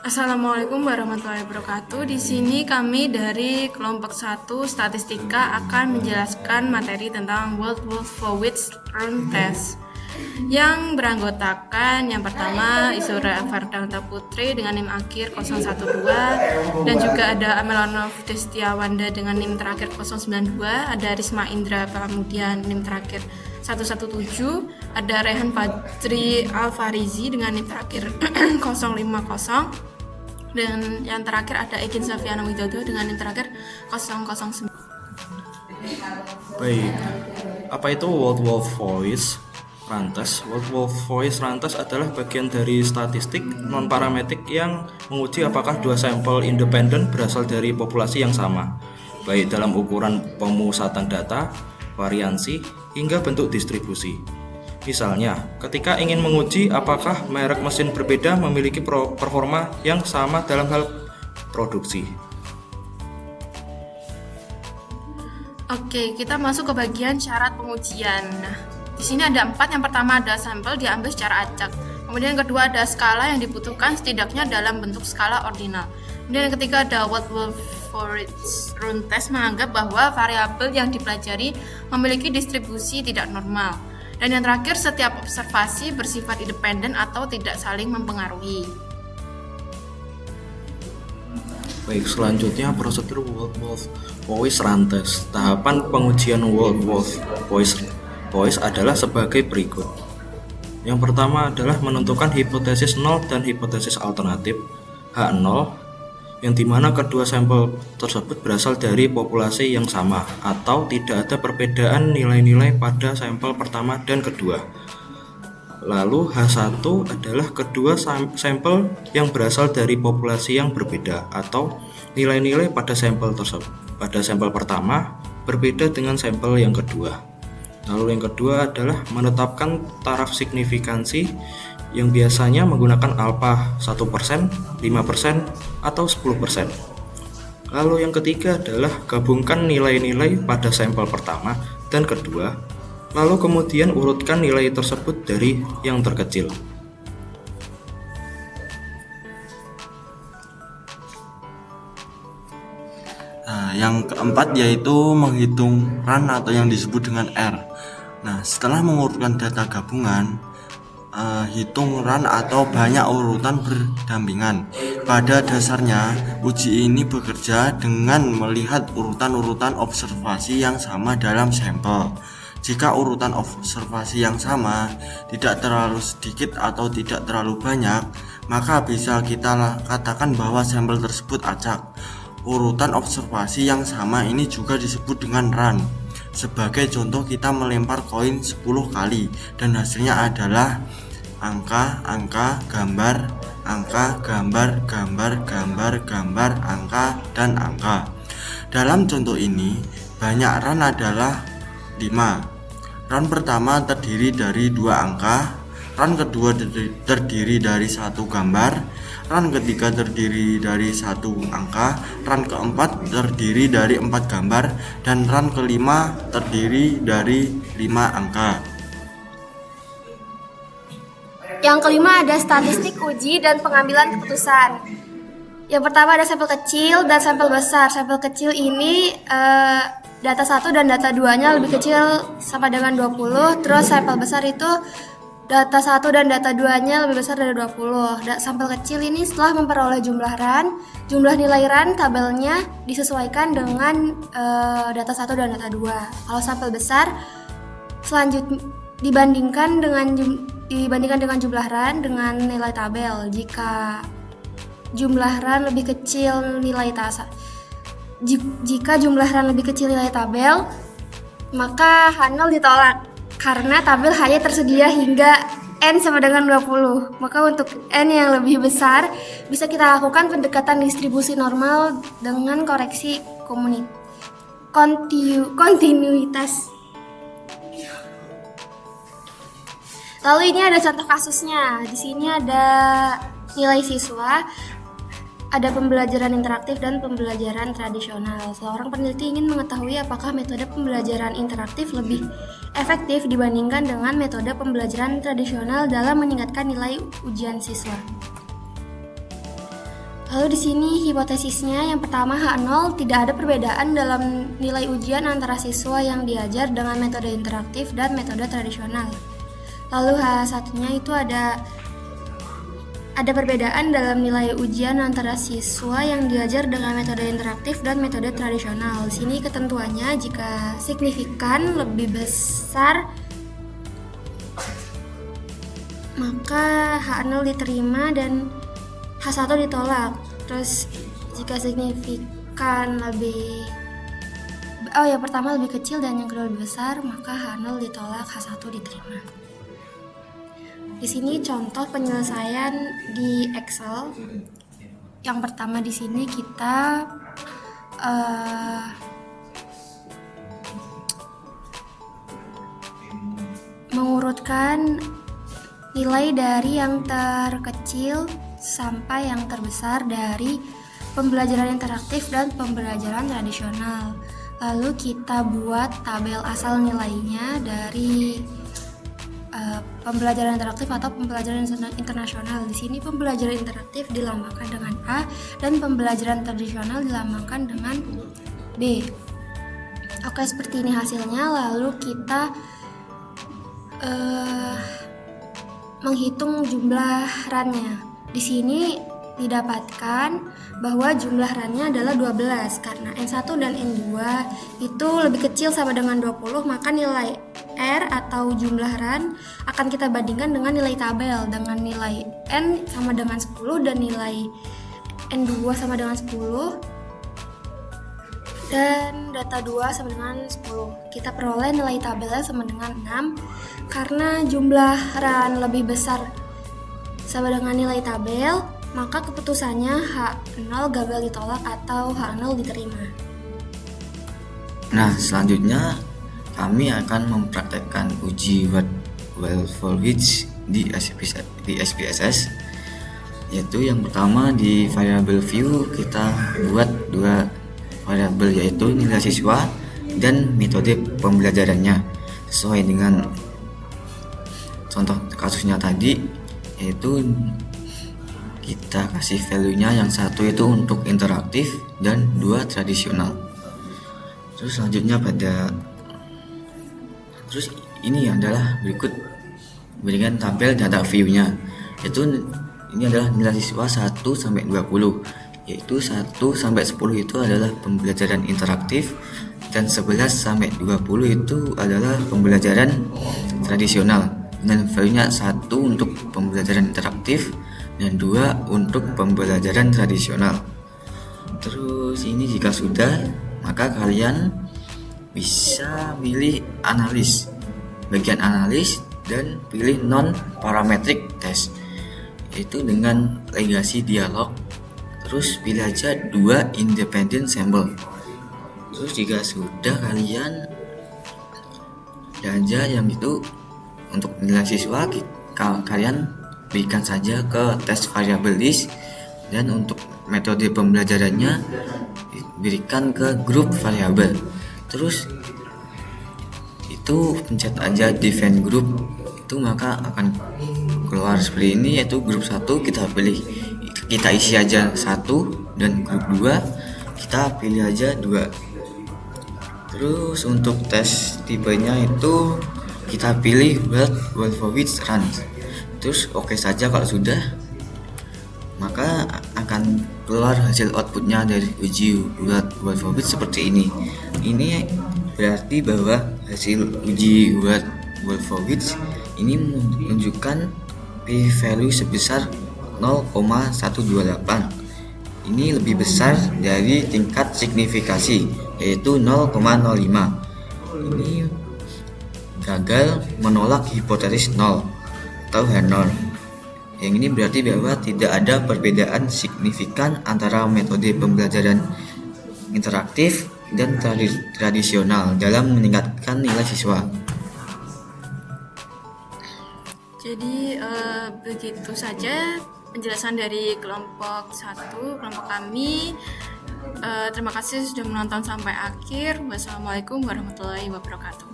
Assalamualaikum warahmatullahi wabarakatuh. Di sini kami dari kelompok 1 Statistika akan menjelaskan materi tentang World Wolfowitz Rune Test yang beranggotakan yang pertama Isura Vardanta Putri dengan NIM akhir 012 dan juga ada Amelanov Destiawanda dengan NIM terakhir 092, ada Risma Indra kemudian NIM terakhir 117, ada Rehan Fajri Alfarizi dengan NIM terakhir 050, dan yang terakhir ada Egin Safiana Widodo dengan NIM terakhir 009. Baik, apa itu World Wolfowitz Rune Test? World Wolfowitz Rune Test adalah bagian dari statistik non-parametrik yang menguji apakah dua sampel independen berasal dari populasi yang sama, baik dalam ukuran pemusatan data, variansi, hingga bentuk distribusi. Misalnya, ketika ingin menguji apakah merek mesin berbeda memiliki performa yang sama dalam hal produksi. Oke, kita masuk ke bagian syarat pengujian. Nah, di sini ada 4. Yang pertama ada sampel diambil secara acak. Kemudian yang kedua ada skala yang dibutuhkan setidaknya dalam bentuk skala ordinal. Kemudian yang ketiga ada World Wolfowitz Rune Test menganggap bahwa variabel yang dipelajari memiliki distribusi tidak normal. Dan yang terakhir, setiap observasi bersifat independen atau tidak saling mempengaruhi. Baik, selanjutnya prosedur World Wolfowitz Rune Test. Tahapan pengujian World Wolfowitz adalah sebagai berikut. Yang pertama adalah menentukan hipotesis 0 dan hipotesis alternatif H0, yang dimana kedua sampel tersebut berasal dari populasi yang sama atau tidak ada perbedaan nilai-nilai pada sampel pertama dan kedua. Lalu H1 adalah kedua sampel yang berasal dari populasi yang berbeda atau nilai-nilai pada sampel tersebut pada sampel pertama berbeda dengan sampel yang kedua. Lalu yang kedua adalah menetapkan taraf signifikansi yang biasanya menggunakan alfa 1%, 5%, atau 10%. Lalu yang ketiga adalah gabungkan nilai-nilai pada sampel pertama dan kedua, lalu kemudian urutkan nilai tersebut dari yang terkecil. Nah, yang keempat yaitu menghitung run atau yang disebut dengan R. Nah, setelah mengurutkan data gabungan, hitung run atau banyak urutan berdampingan. Pada dasarnya, uji ini bekerja dengan melihat urutan-urutan observasi yang sama dalam sampel. Jika urutan observasi yang sama tidak terlalu sedikit atau tidak terlalu banyak, maka bisa kita katakan bahwa sampel tersebut acak. Urutan observasi yang sama ini juga disebut dengan run. Sebagai contoh, kita melempar koin 10 kali dan hasilnya adalah angka, gambar, gambar, angka, dan angka. Dalam contoh ini, banyak run adalah 5. Run pertama terdiri dari 2 angka, run kedua terdiri dari 1 gambar, run ketiga terdiri dari 1 angka, run keempat terdiri dari 4 gambar, dan run kelima terdiri dari 5 angka. Yang kelima ada statistik uji dan pengambilan keputusan. Yang pertama ada sampel kecil dan sampel besar. Sampel kecil ini data 1 dan data 2-nya lebih kecil sama dengan 20. Terus sampel besar itu data 1 dan data 2-nya lebih besar dari 20. Sampel kecil ini setelah memperoleh jumlah run, jumlah nilai run tabelnya disesuaikan dengan data 1 dan data 2. Kalau sampel besar selanjutnya dibandingkan dengan jumlah run dengan nilai tabel. Jika jumlah run lebih kecil nilai tabel, maka H0 ditolak karena tabel hanya tersedia hingga N sama dengan 20. Maka untuk N yang lebih besar bisa kita lakukan pendekatan distribusi normal dengan koreksi kontinuitas. Lalu ini ada contoh kasusnya. Di sini ada nilai siswa, ada pembelajaran interaktif dan pembelajaran tradisional. Seorang peneliti ingin mengetahui apakah metode pembelajaran interaktif lebih efektif dibandingkan dengan metode pembelajaran tradisional dalam meningkatkan nilai ujian siswa. Lalu di sini hipotesisnya yang pertama H0 tidak ada perbedaan dalam nilai ujian antara siswa yang diajar dengan metode interaktif dan metode tradisional. Lalu H1-nya itu ada perbedaan dalam nilai ujian antara siswa yang diajar dengan metode interaktif dan metode tradisional. Di sini ketentuannya jika signifikan lebih besar maka H0 diterima dan H1 ditolak. Terus jika signifikan pertama lebih kecil dan yang kedua lebih besar, maka H0 ditolak, H1 diterima. Di sini contoh penyelesaian di Excel. Yang pertama di sini kita mengurutkan nilai dari yang terkecil sampai yang terbesar dari pembelajaran interaktif dan pembelajaran tradisional. Lalu kita buat tabel asal nilainya dari pembelajaran interaktif atau pembelajaran internasional. Di sini pembelajaran interaktif dilambangkan dengan A dan pembelajaran tradisional dilambangkan dengan B. Oke, seperti ini hasilnya. Lalu kita menghitung jumlah runnya. Di sini didapatkan bahwa jumlah runnya adalah 12 karena N1 dan N2 itu lebih kecil sama dengan 20, maka nilai R atau jumlah run akan kita bandingkan dengan nilai tabel dengan nilai N sama dengan 10 dan nilai N2 sama dengan 10 dan data 2 sama dengan 10. Kita peroleh nilai tabelnya sama dengan 6 karena jumlah run lebih besar sama dengan nilai tabel, maka keputusannya H0 gagal ditolak atau H0 diterima. Nah, selanjutnya kami akan mempraktekkan uji Wolfowitz di SPSS, yaitu yang pertama di variable view kita buat dua variabel, yaitu nilai siswa dan metode pembelajarannya sesuai dengan contoh kasusnya tadi, yaitu kita kasih value-nya yang satu itu untuk interaktif dan 2 tradisional. Terus selanjutnya ini adalah berikut berikan tabel data view-nya, yaitu ini adalah nilai siswa 1 sampai 20, yaitu 1 sampai 10 itu adalah pembelajaran interaktif dan 11 sampai 20 itu adalah pembelajaran tradisional dengan value-nya 1 untuk pembelajaran interaktif dan 2 untuk pembelajaran tradisional. Terus ini jika sudah, maka kalian bisa pilih analis, bagian analis, dan pilih non parametric test, yaitu dengan legasi dialog. Terus pilih aja 2 independent sample. Terus jika sudah, kalian aja yang itu untuk nilai siswa kalian berikan saja ke tes variable list, dan untuk metode pembelajarannya berikan ke grup variabel. Terus itu pencet aja define group, itu maka akan keluar seperti ini, yaitu grup 1 kita isi aja 1 dan grup 2 kita pilih aja 2. Terus untuk tes tipenya itu kita pilih Wolfowitz run. Terus oke saja kalau sudah, maka akan keluar hasil outputnya dari uji Wolfowitz seperti ini. Ini berarti bahwa hasil uji Wolfowitz ini menunjukkan p-value sebesar 0,128. Ini lebih besar dari tingkat signifikasi, yaitu 0,05. Ini gagal menolak hipotesis 0 atau H0. Yang ini berarti bahwa tidak ada perbedaan signifikan antara metode pembelajaran interaktif dan tradisional dalam meningkatkan nilai siswa. Jadi begitu saja penjelasan dari kelompok 1, kelompok kami. Terima kasih sudah menonton sampai akhir. Wassalamualaikum warahmatullahi wabarakatuh.